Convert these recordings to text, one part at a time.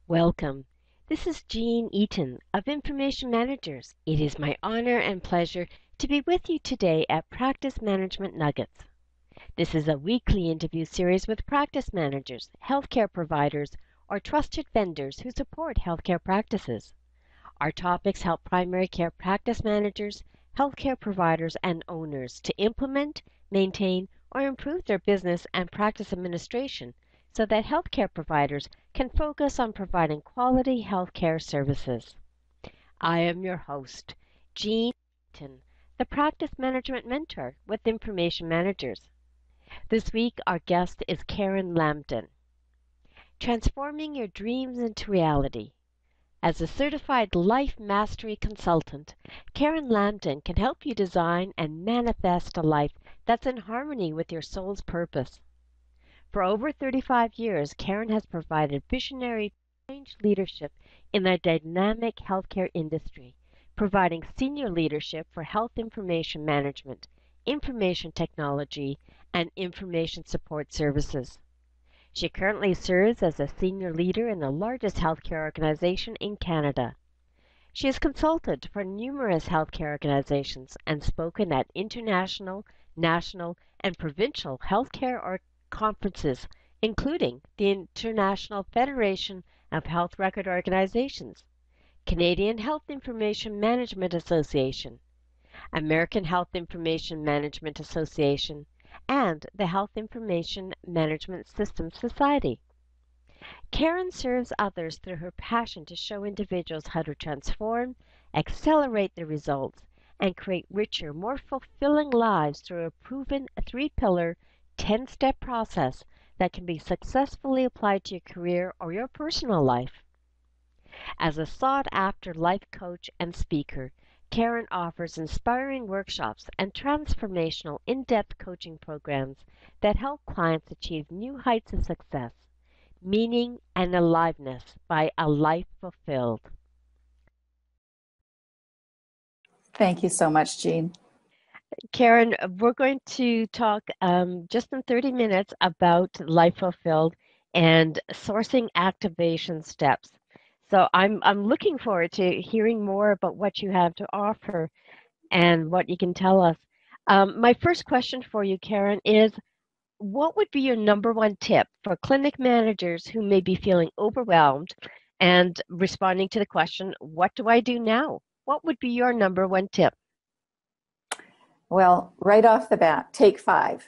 Welcome. This is Jean Eaton of Information Managers. It is my honor and pleasure to be with you today at Practice Management Nuggets. This is a weekly interview series with practice managers, healthcare providers, or trusted vendors who support healthcare practices. Our topics help primary care practice managers, healthcare providers, and owners to implement, maintain, or improve their business and practice administration so that healthcare providers can focus on providing quality healthcare services. I am your host, Jean Eaton, the Practice Management Mentor with Information Managers. This week, our guest is Karanne Lambton. Transforming your dreams into reality. As a certified life mastery consultant, Karanne Lambton can help you design and manifest a life that's in harmony with your soul's purpose. For over 35 years, Karanne has provided visionary change leadership in the dynamic healthcare industry, providing senior leadership for health information management, information technology, and information support services. She currently serves as a senior leader in the largest healthcare organization in Canada. She has consulted for numerous healthcare organizations and spoken at international, national, and provincial healthcare conferences, including the International Federation of Health Record Organizations, Canadian Health Information Management Association, American Health Information Management Association, and the Health Information Management Systems Society. Karanne serves others through her passion to show individuals how to transform, accelerate their results, and create richer, more fulfilling lives through a proven 3-pillar 10-step process that can be successfully applied to your career or your personal life. As a sought-after life coach and speaker, Karanne offers inspiring workshops and transformational in-depth coaching programs that help clients achieve new heights of success, meaning, and aliveness by a life fulfilled. Thank you so much, Jean. Karanne, we're going to talk just in 30 minutes about Life Fulfilled and sourcing activation steps. So I'm looking forward to hearing more about what you have to offer and what you can tell us. My first question for you, Karanne, is what would be your number one tip for clinic managers who may be feeling overwhelmed and responding to the question, what do I do now? What would be your number one tip? Well, right off the bat, take 5.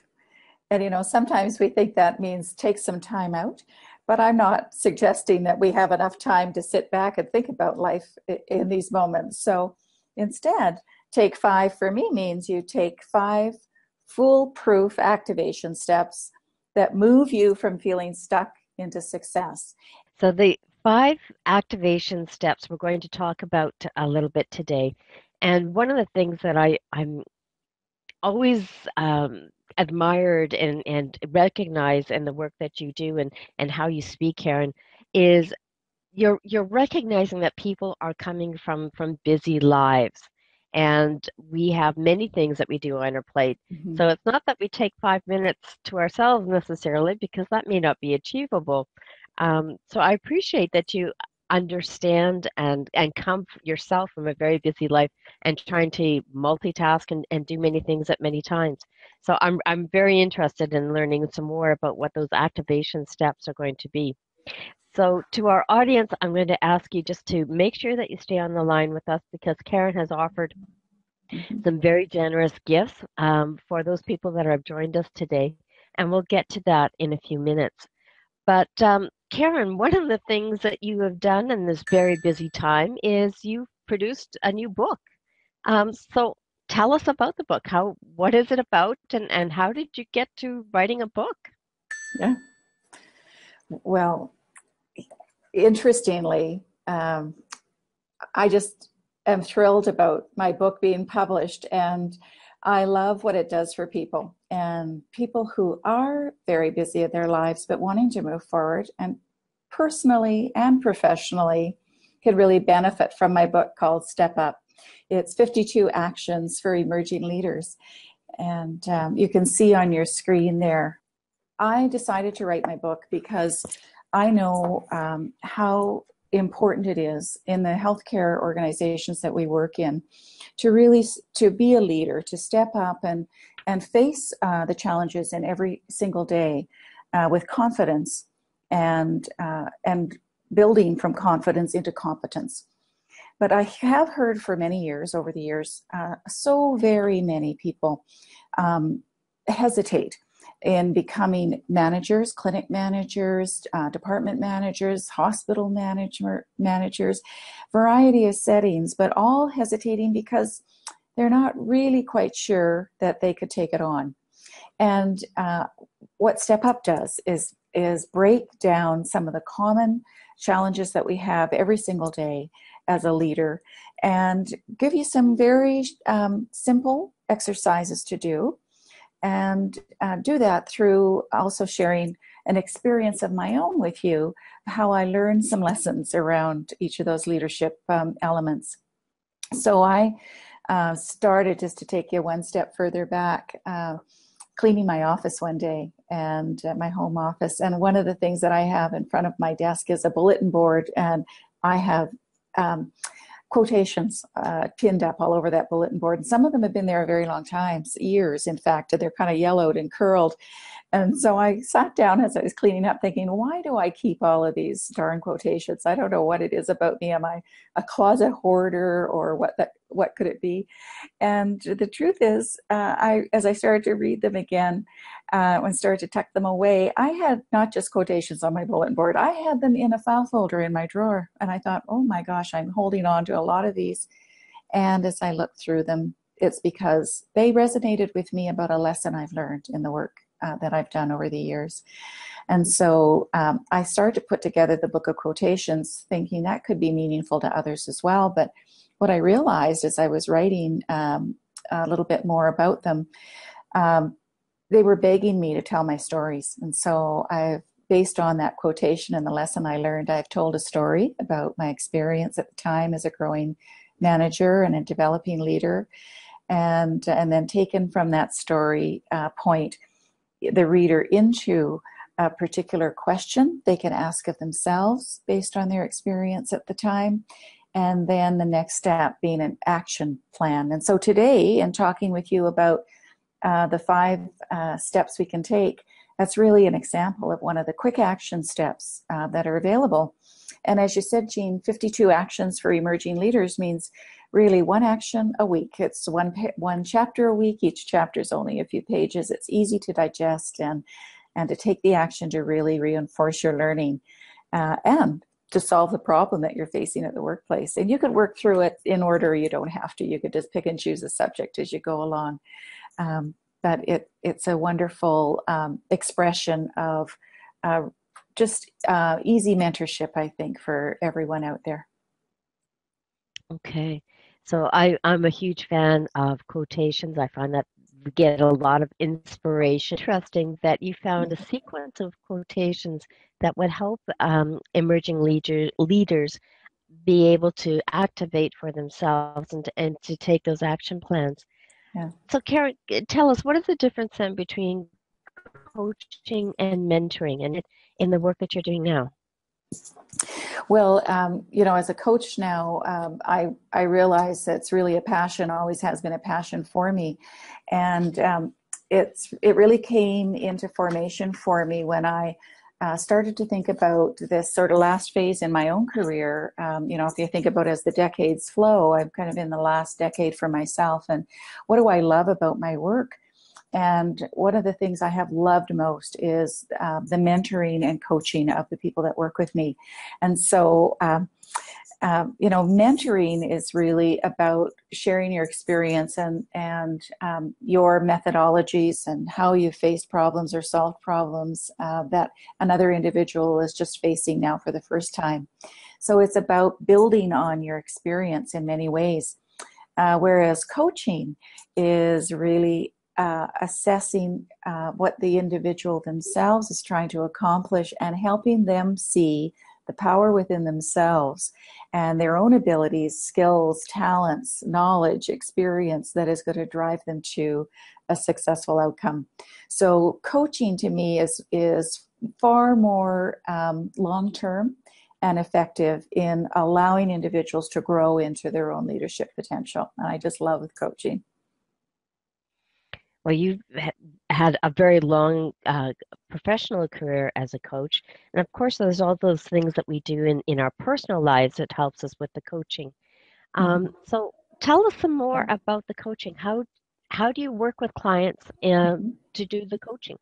And sometimes we think that means take some time out, but I'm not suggesting that we have enough time to sit back and think about life in these moments. So instead, take 5 for me means you take 5 foolproof activation steps that move you from feeling stuck into success. So the 5 activation steps we're going to talk about a little bit today. And one of the things that I'm always admired and recognized in the work that you do and how you speak, Karanne, is you're recognizing that people are coming from busy lives. And we have many things that we do on our plate. Mm-hmm. So it's not that we take 5 minutes to ourselves necessarily, because that may not be achievable. So I appreciate that you understand and come yourself from a very busy life and trying to multitask and do many things at many times. So I'm very interested in learning some more about what those activation steps are going to be. So to our audience, I'm going to ask you just to make sure that you stay on the line with us, because Karanne has offered some very generous gifts for those people that have joined us today, and we'll get to that in a few minutes. But Karanne, one of the things that you have done in this very busy time is you've produced a new book. So tell us about the book. What is it about, and how did you get to writing a book? Yeah. Well, interestingly, I just am thrilled about my book being published, and I love what it does for people, and people who are very busy in their lives but wanting to move forward and personally and professionally could really benefit from my book called Step Up. It's 52 actions for emerging leaders. And you can see on your screen there. I decided to write my book because I know how important it is in the healthcare organizations that we work in to be a leader, to step up and face the challenges in every single day with confidence and building from confidence into competence. But I have heard for many years, over the years, so very many people hesitate in becoming managers, clinic managers, department managers, hospital managers, variety of settings, but all hesitating because they're not really quite sure that they could take it on. And what Step Up does is break down some of the common challenges that we have every single day as a leader and give you some very simple exercises to do, and do that through also sharing an experience of my own with you, how I learned some lessons around each of those leadership elements. So I started, just to take you one step further back, cleaning my office one day, and my home office. And one of the things that I have in front of my desk is a bulletin board, and I have quotations pinned up all over that bulletin board. And some of them have been there a very long time, years, in fact, and they're kind of yellowed and curled. And so I sat down as I was cleaning up thinking, why do I keep all of these darn quotations? I don't know what it is about me. Am I a closet hoarder, or what could it be? And the truth is, as I started to read them again, when I started to tuck them away, I had not just quotations on my bulletin board, I had them in a file folder in my drawer. And I thought, oh my gosh, I'm holding on to a lot of these. And as I looked through them, it's because they resonated with me about a lesson I've learned in the work that I've done over the years. And so I started to put together the book of quotations, thinking that could be meaningful to others as well. But what I realized as I was writing a little bit more about them, they were begging me to tell my stories. And so based on that quotation and the lesson I learned, I've told a story about my experience at the time as a growing manager and a developing leader, and then taken from that story point the reader into a particular question they can ask of themselves based on their experience at the time, and then the next step being an action plan. And so today, in talking with you about the 5 steps we can take, that's really an example of one of the quick action steps that are available. And as you said, Jean, 52 actions for emerging leaders means really one action a week. It's one chapter a week. Each chapter is only a few pages. It's easy to digest and to take the action to really reinforce your learning and to solve the problem that you're facing at the workplace. And you can work through it in order. You don't have to. You could just pick and choose a subject as you go along. But it's a wonderful expression of just easy mentorship, I think, for everyone out there. Okay. So I'm a huge fan of quotations. I find that we get a lot of inspiration. Interesting that you found a sequence of quotations that would help emerging leaders be able to activate for themselves and to take those action plans. Yeah. So Karanne, tell us, what is the difference then between coaching and mentoring and in the work that you're doing now? Well, as a coach now, I realize that it's really a passion, always has been a passion for me. And it really came into formation for me when I started to think about this sort of last phase in my own career. If you think about as the decades flow, I'm kind of in the last decade for myself. And what do I love about my work? And one of the things I have loved most is the mentoring and coaching of the people that work with me. And so, mentoring is really about sharing your experience and your methodologies and how you faced problems or solved problems that another individual is just facing now for the first time. So it's about building on your experience in many ways, whereas coaching is really assessing what the individual themselves is trying to accomplish and helping them see the power within themselves and their own abilities, skills, talents, knowledge, experience that is going to drive them to a successful outcome. So coaching to me is far more long-term and effective in allowing individuals to grow into their own leadership potential. And I just love coaching. Well, you've had a very long professional career as a coach. And of course, there's all those things that we do in our personal lives that helps us with the coaching. Mhm. So tell us some more Yeah. about the coaching. How do you work with clients Mhm. to do the coaching?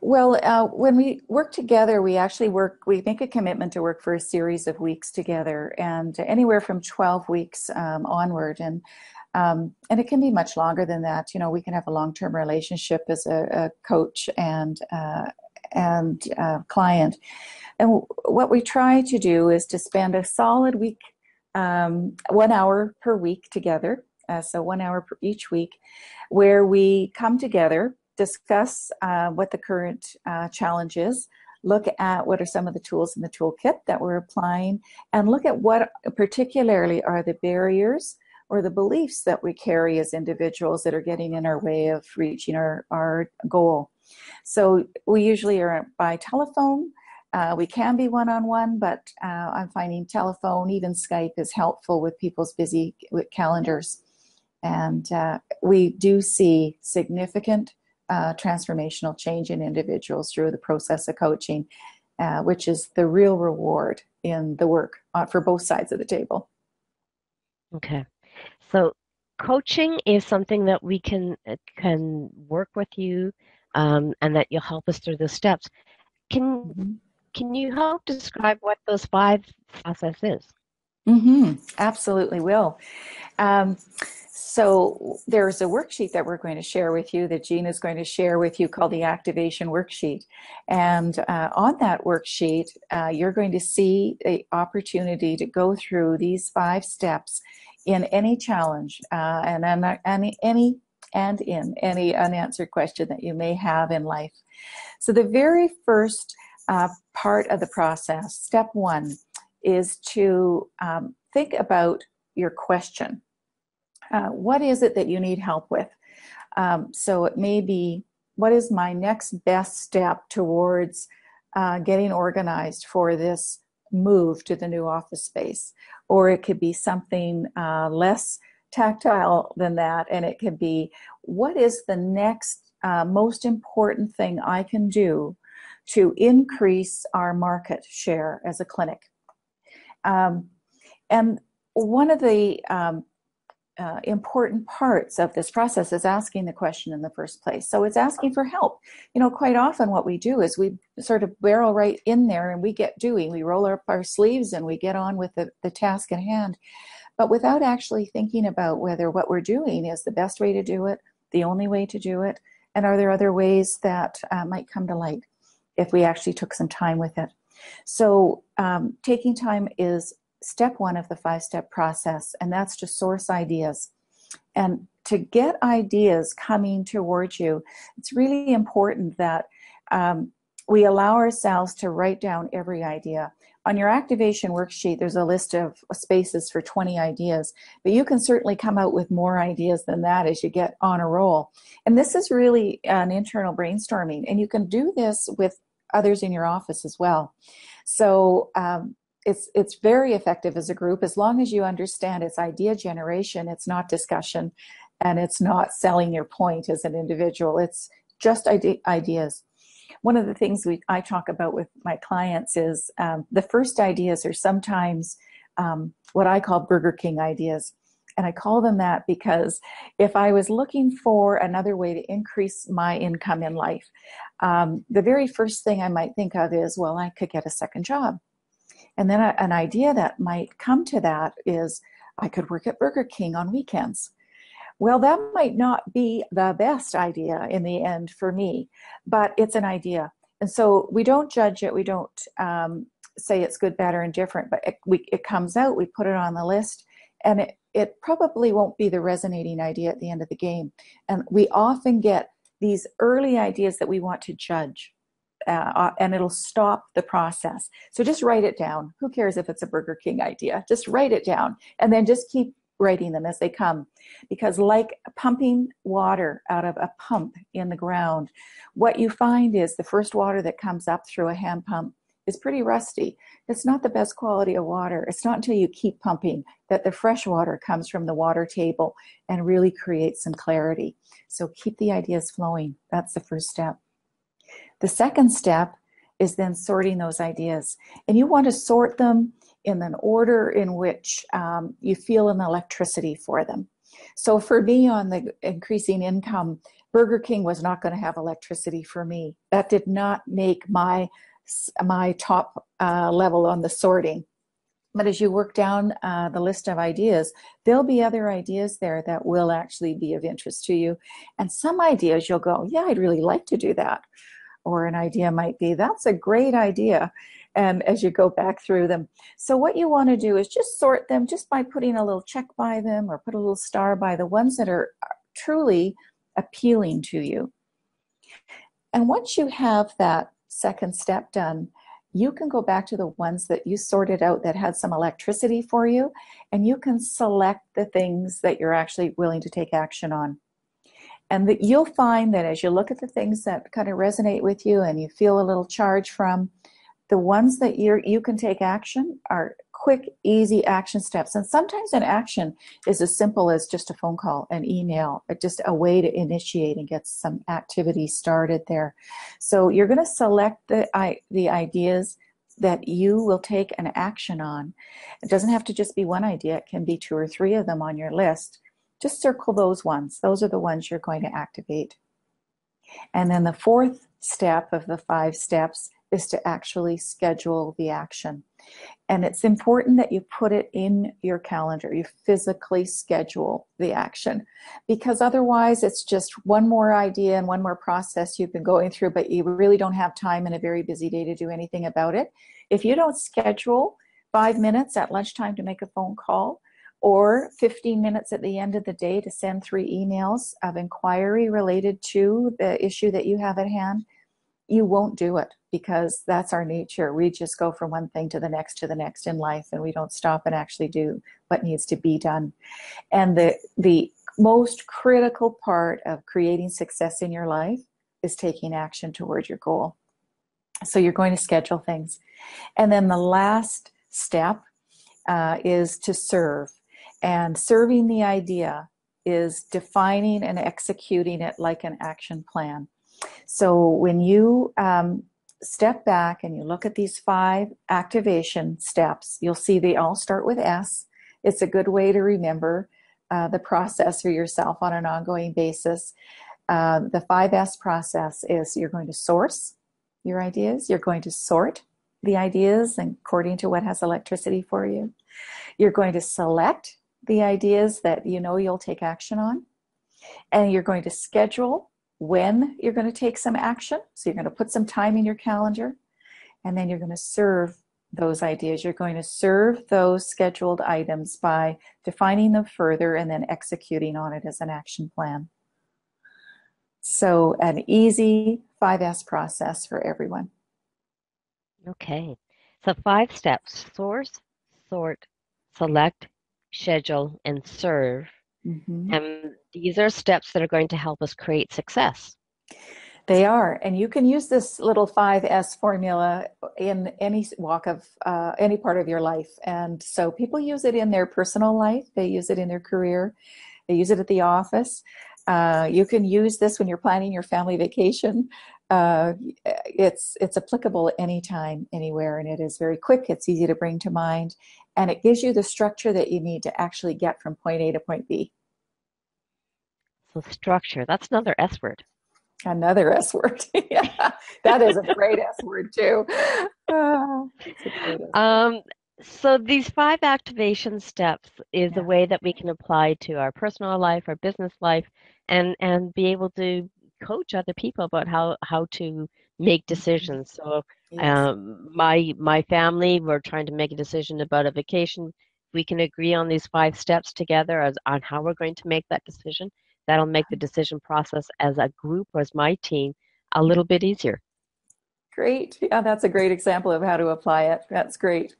Well, when we work together, we make a commitment to work for a series of weeks together, and anywhere from 12 weeks onward. And it can be much longer than that. You know, we can have a long-term relationship as a coach and client. And what we try to do is to spend a solid week, 1 hour per week together. So 1 hour per each week, where we come together, discuss what the current challenge is, look at what are some of the tools in the toolkit that we're applying, and look at what particularly are the barriers or the beliefs that we carry as individuals that are getting in our way of reaching our goal. So we usually are by telephone. We can be one-on-one, but I'm finding telephone, even Skype, is helpful with people's busy calendars. And we do see significant transformational change in individuals through the process of coaching, which is the real reward in the work for both sides of the table. Okay. So coaching is something that we can work with you, and that you'll help us through the steps. Can Mm-hmm. can you help describe what those five process is? Mm-hmm. Absolutely will. Um, so there's a worksheet that we're going to share with you that Jean is going to share with you called the activation worksheet. And on that worksheet, you're going to see the opportunity to go through these 5 steps in any challenge and in any unanswered question that you may have in life. So the very first part of the process, step 1, is to think about your question. What is it that you need help with? So it may be, what is my next best step towards getting organized for this move to the new office space? Or it could be something less tactile than that, and it could be, what is the next most important thing I can do to increase our market share as a clinic? And one of the important parts of this process is asking the question in the first place. So it's asking for help. You know, quite often what we do is we sort of barrel right in there and we get doing. We roll up our sleeves and we get on with the task at hand, but without actually thinking about whether what we're doing is the best way to do it, the only way to do it, and are there other ways that might come to light if we actually took some time with it. So taking time is step 1 of the 5-step process, and that's to source ideas. And to get ideas coming towards you, it's really important that we allow ourselves to write down every idea. On your activation worksheet, there's a list of spaces for 20 ideas, but you can certainly come out with more ideas than that as you get on a roll. And this is really an internal brainstorming, and you can do this with others in your office as well. So it's very effective as a group, as long as you understand it's idea generation, it's not discussion, and it's not selling your point as an individual. It's just ideas. One of the things I talk about with my clients is the first ideas are sometimes what I call Burger King ideas. And I call them that because if I was looking for another way to increase my income in life, the very first thing I might think of is, well, I could get a second job. And then an idea that might come to that is, I could work at Burger King on weekends. Well, that might not be the best idea in the end for me, but it's an idea. And so we don't judge it. We don't say it's good, bad, or indifferent, but it comes out, we put it on the list, and it probably won't be the resonating idea at the end of the game. And we often get these early ideas that we want to judge. and it'll stop the process. So just write it down. Who cares if it's a Burger King idea? Just write it down and then just keep writing them as they come. Because like pumping water out of a pump in the ground, what you find is the first water that comes up through a hand pump is pretty rusty. It's not the best quality of water. It's not until you keep pumping that the fresh water comes from the water table and really creates some clarity. So keep the ideas flowing. That's the first step. The second step is then sorting those ideas. And you want to sort them in an order in which you feel an electricity for them. So for me, on the increasing income, Burger King was not going to have electricity for me. That did not make my top level on the sorting. But as you work down the list of ideas, there'll be other ideas there that will actually be of interest to you. And some ideas you'll go, yeah, I'd really like to do that. Or an idea might be, that's a great idea. And as you go back through them. So what you want to do is just sort them just by putting a little check by them or put a little star by the ones that are truly appealing to you. And once you have that second step done, you can go back to the ones that you sorted out that had some electricity for you, and you can select the things that you're actually willing to take action on. And that you'll find that as you look at the things that kind of resonate with you and you feel a little charge from, the ones that you can take action are quick, easy action steps. And sometimes an action is as simple as just a phone call, an email, or just a way to initiate and get some activity started there. So you're going to select the ideas that you will take an action on. It doesn't have to just be one idea. It can be 2 or 3 of them on your list. Just circle those ones. Those are the ones you're going to activate. And then the fourth step of the 5 steps is to actually schedule the action. And it's important that you put it in your calendar. You physically schedule the action, because otherwise it's just one more idea and one more process you've been going through, but you really don't have time in a very busy day to do anything about it. If you don't schedule 5 minutes at lunchtime to make a phone call, or 15 minutes at the end of the day to send 3 emails of inquiry related to the issue that you have at hand, you won't do it, because that's our nature. We just go from one thing to the next in life, and we don't stop and actually do what needs to be done. And the most critical part of creating success in your life is taking action toward your goal. So you're going to schedule things. And then the last step is to serve. And serving the idea is defining and executing it like an action plan. So when you step back and you look at these 5 activation steps, you'll see they all start with S. It's a good way to remember the process for yourself on an ongoing basis. The 5S process is you're going to source your ideas. You're going to sort the ideas according to what has electricity for you. You're going to select the ideas that you know you'll take action on. And you're going to schedule when you're going to take some action. So you're going to put some time in your calendar, and then you're going to serve those ideas. You're going to serve those scheduled items by defining them further and then executing on it as an action plan. So an easy 5S process for everyone. Okay. So 5 steps: source, sort, select, schedule, and serve. Mm-hmm. And these are steps that are going to help us create success. They are. And you can use this little 5S formula in any walk of any part of your life. And so people use it in their personal life. They use it in their career. They use it at the office. You can use this when you're planning your family vacation. It's applicable anytime, anywhere, and it is very quick. It's easy to bring to mind, and it gives you the structure that you need to actually get from point A to point B. So structure, that's another S word. Another S word. Yeah, that is a great S word too. It's a great S word. So these 5 activation steps is a way that we can apply to our personal life, our business life, and be able to coach other people about how to make decisions. So Yes. my family, we're trying to make a decision about a vacation. We can agree on these 5 steps together on how we're going to make that decision. That'll make the decision process as a group or as my team a little bit easier. Great. Yeah, that's a great example of how to apply it. That's great.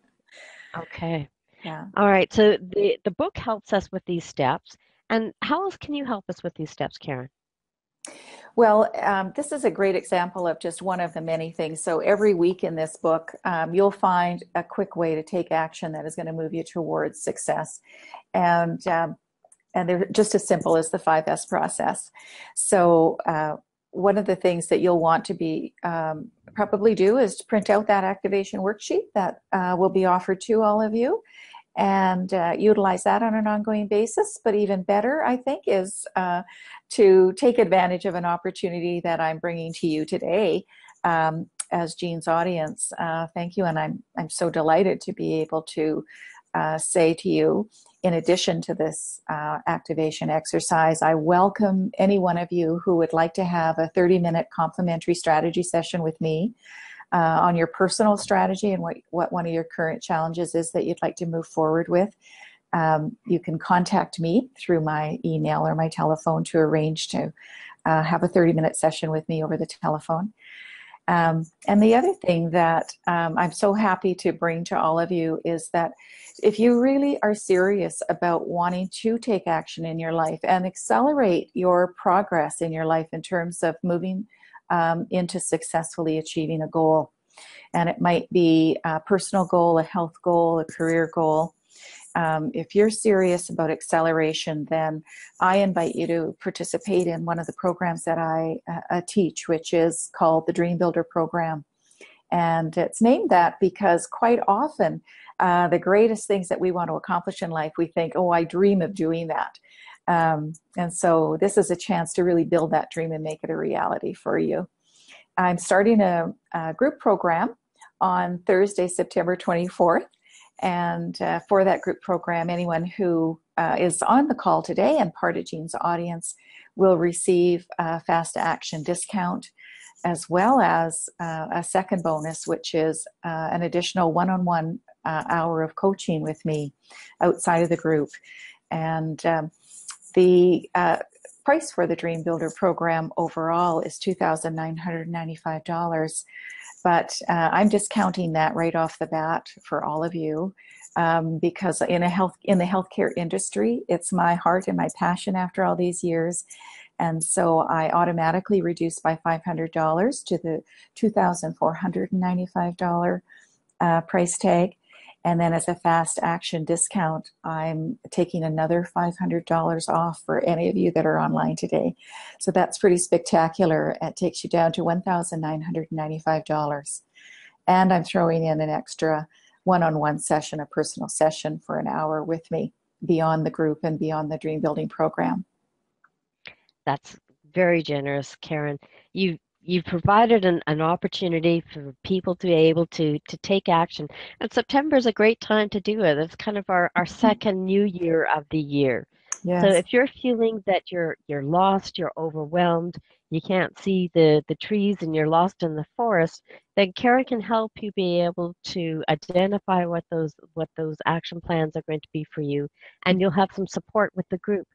Okay. Yeah. All right. So the book helps us with these steps. And how else can you help us with these steps, Karen? Well, this is a great example of just one of the many things. So every week in this book, you'll find a quick way to take action that is going to move you towards success. And they're just as simple as the 5S process. So one of the things that you'll want to be probably do is to print out that activation worksheet that will be offered to all of you and utilize that on an ongoing basis. But even better, I think, is to take advantage of an opportunity that I'm bringing to you today as Jean's audience. Thank you, and I'm so delighted to be able to say to you, in addition to this activation exercise, I welcome any one of you who would like to have a 30-minute complimentary strategy session with me on your personal strategy and what one of your current challenges is that you'd like to move forward with. You can contact me through my email or my telephone to arrange to have a 30-minute session with me over the telephone. And the other thing that I'm so happy to bring to all of you is that if you really are serious about wanting to take action in your life and accelerate your progress in your life in terms of moving into successfully achieving a goal, and it might be a personal goal, a health goal, a career goal. If you're serious about acceleration, then I invite you to participate in one of the programs that I teach, which is called the Dream Builder Program. And it's named that because quite often the greatest things that we want to accomplish in life, we think, oh, I dream of doing that. And so this is a chance to really build that dream and make it a reality for you. I'm starting a group program on Thursday, September 24th. And for that group program, anyone who is on the call today and part of Jean's audience will receive a fast action discount, as well as a second bonus, which is an additional one-on-one hour of coaching with me outside of the group. And the price for the Dream Builder program overall is $2,995. But I'm discounting that right off the bat for all of you because in the healthcare industry, it's my heart and my passion after all these years. And so I automatically reduce by $500 to the $2,495 price tag. And then as a fast action discount, I'm taking another $500 off for any of you that are online today. So that's pretty spectacular. It takes you down to $1,995. And I'm throwing in an extra one-on-one session, a personal session for an hour with me beyond the group and beyond the Dream Building program. That's very generous, Karen. You've provided an opportunity for people to be able to take action. And September is a great time to do it. It's kind of our second new year of the year. So Yes. if you're feeling that you're lost, you're overwhelmed, you can't see the trees and you're lost in the forest, then Karen can help you be able to identify what those action plans are going to be for you, and you'll have some support with the group.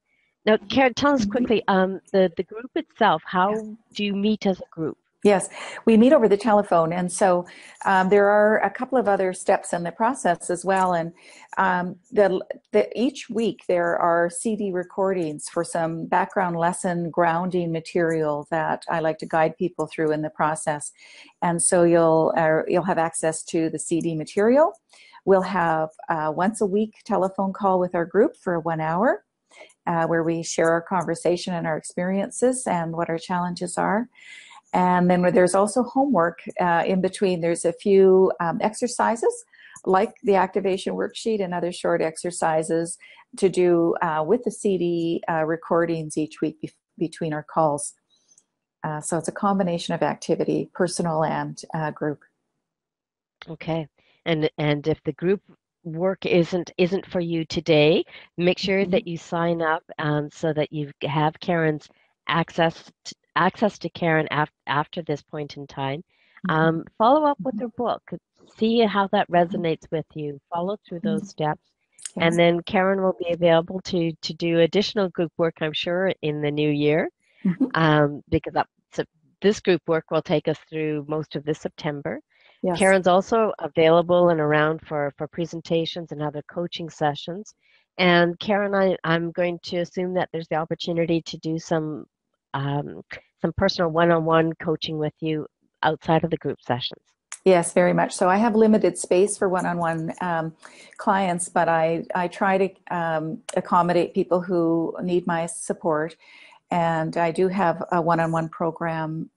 Now, Karen, tell us quickly, the group itself, Yeah. how do you meet as a group? Yes, we meet over the telephone, and so there are a couple of other steps in the process as well. And each week there are CD recordings for some background lesson grounding material that I like to guide people through in the process. And so you'll have access to the CD material. We'll have once a week telephone call with our group for 1 hour. Where we share our conversation and our experiences and what our challenges are. And then there's also homework in between. There's a few exercises like the activation worksheet and other short exercises to do with the CD recordings each week between our calls. So it's a combination of activity, personal and group. Okay. And if the group work isn't for you today, make sure that you sign up so that you have Karen's access to Karen after this point in time. Follow up with her book. See how that resonates with you. Follow through those steps. Yes. And then Karen will be available to do additional group work, I'm sure, in the new year, because that's this group work will take us through most of this September. Yes. Karen's also available and around for presentations and other coaching sessions. And Karen, I'm going to assume that there's the opportunity to do some personal one-on-one coaching with you outside of the group sessions. Yes, very much so. I have limited space for one-on-one clients, but I try to accommodate people who need my support. And I do have a one-on-one program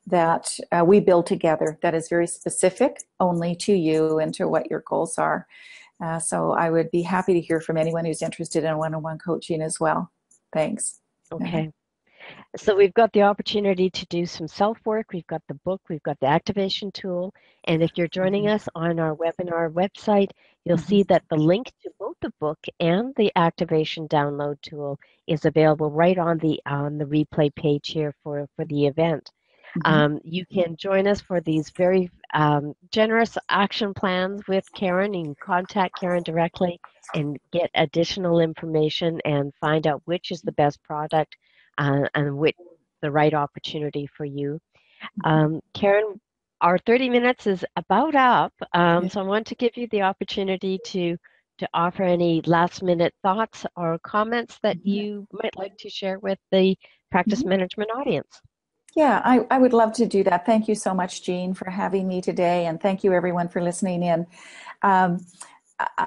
that we build together that is very specific only to you and to what your goals are. So I would be happy to hear from anyone who's interested in one-on-one coaching as well. Thanks. Okay. So we've got the opportunity to do some self-work. We've got the book, we've got the activation tool. And if you're joining us on our webinar website, you'll see that the link to both the book and the activation download tool is available right on the replay page here for the event. You can join us for these very generous action plans with Karen. You can contact Karen directly and get additional information and find out which is the best product and which the right opportunity for you. Karen, our 30 minutes is about up, so I want to give you the opportunity to offer any last minute thoughts or comments that you might like to share with the practice management audience. Yeah, I would love to do that. Thank you so much, Jean, for having me today, and thank you everyone for listening in.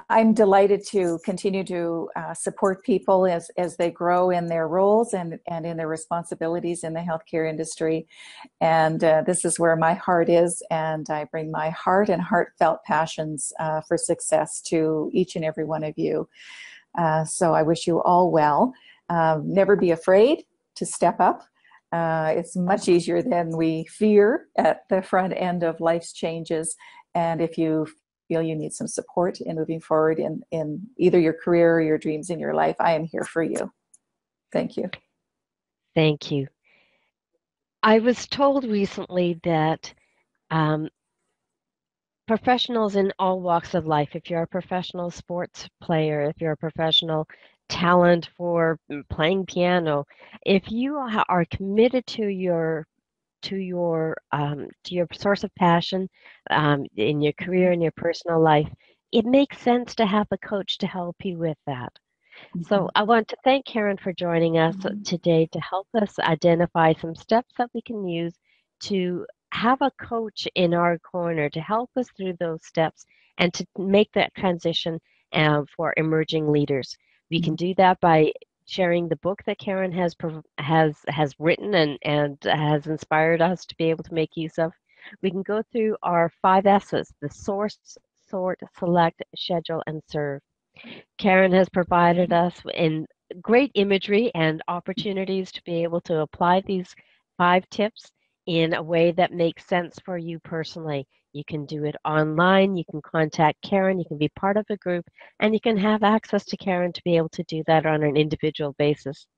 I'm delighted to continue to support people as they grow in their roles and in their responsibilities in the healthcare industry. And this is where my heart is, and I bring my heart and heartfelt passions for success to each and every one of you. So I wish you all well. Never be afraid to step up. It's much easier than we fear at the front end of life's changes. And if you feel you need some support in moving forward in either your career or your dreams in your life, I am here for you. Thank you. Thank you. I was told recently that professionals in all walks of life, if you're a professional sports player, if you're a professional talent for playing piano, if you are committed to your source of passion in your career and your personal life, it makes sense to have a coach to help you with that. So I want to thank Karen for joining us today to help us identify some steps that we can use to have a coach in our corner to help us through those steps and to make that transition for emerging leaders. We can do that by sharing the book that Karen has written and has inspired us to be able to make use of. We can go through our 5 S's: the source, sort, select, schedule, and serve. Karen has provided us in great imagery and opportunities to be able to apply these 5 tips in a way that makes sense for you personally. You can do it online, you can contact Karen, you can be part of a group, and you can have access to Karen to be able to do that on an individual basis.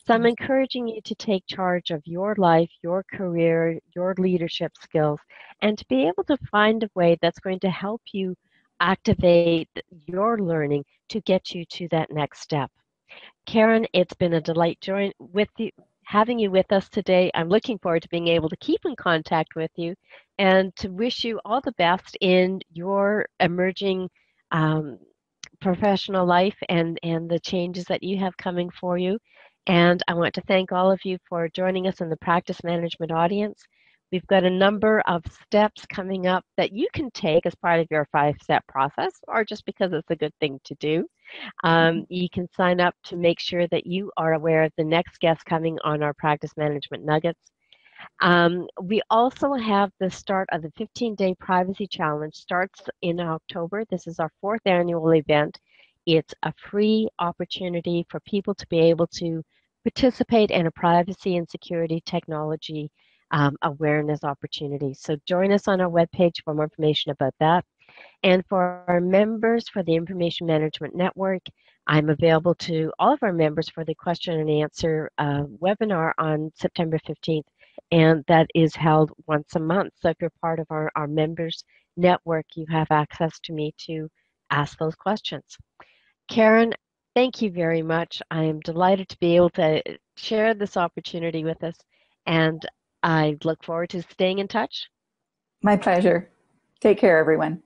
So I'm encouraging you to take charge of your life, your career, your leadership skills, and to be able to find a way that's going to help you activate your learning to get you to that next step. Karen, it's been a delight having you with us today. I'm looking forward to being able to keep in contact with you and to wish you all the best in your emerging professional life and the changes that you have coming for you. And I want to thank all of you for joining us in the practice management audience. We've got a number of steps coming up that you can take as part of your 5-step process or just because it's a good thing to do. You can sign up to make sure that you are aware of the next guest coming on our practice management nuggets. We also have the start of the 15-day privacy challenge starts in October. This is our 4th annual event. It's a free opportunity for people to be able to participate in a privacy and security technology awareness opportunity. So join us on our webpage for more information about that. And for our members for the Information Management Network, I'm available to all of our members for the question and answer webinar on September 15th. And that is held once a month. So if you're part of our members network, you have access to me to ask those questions. Karen, thank you very much. I am delighted to be able to share this opportunity with us. And I look forward to staying in touch. My pleasure. Take care, everyone.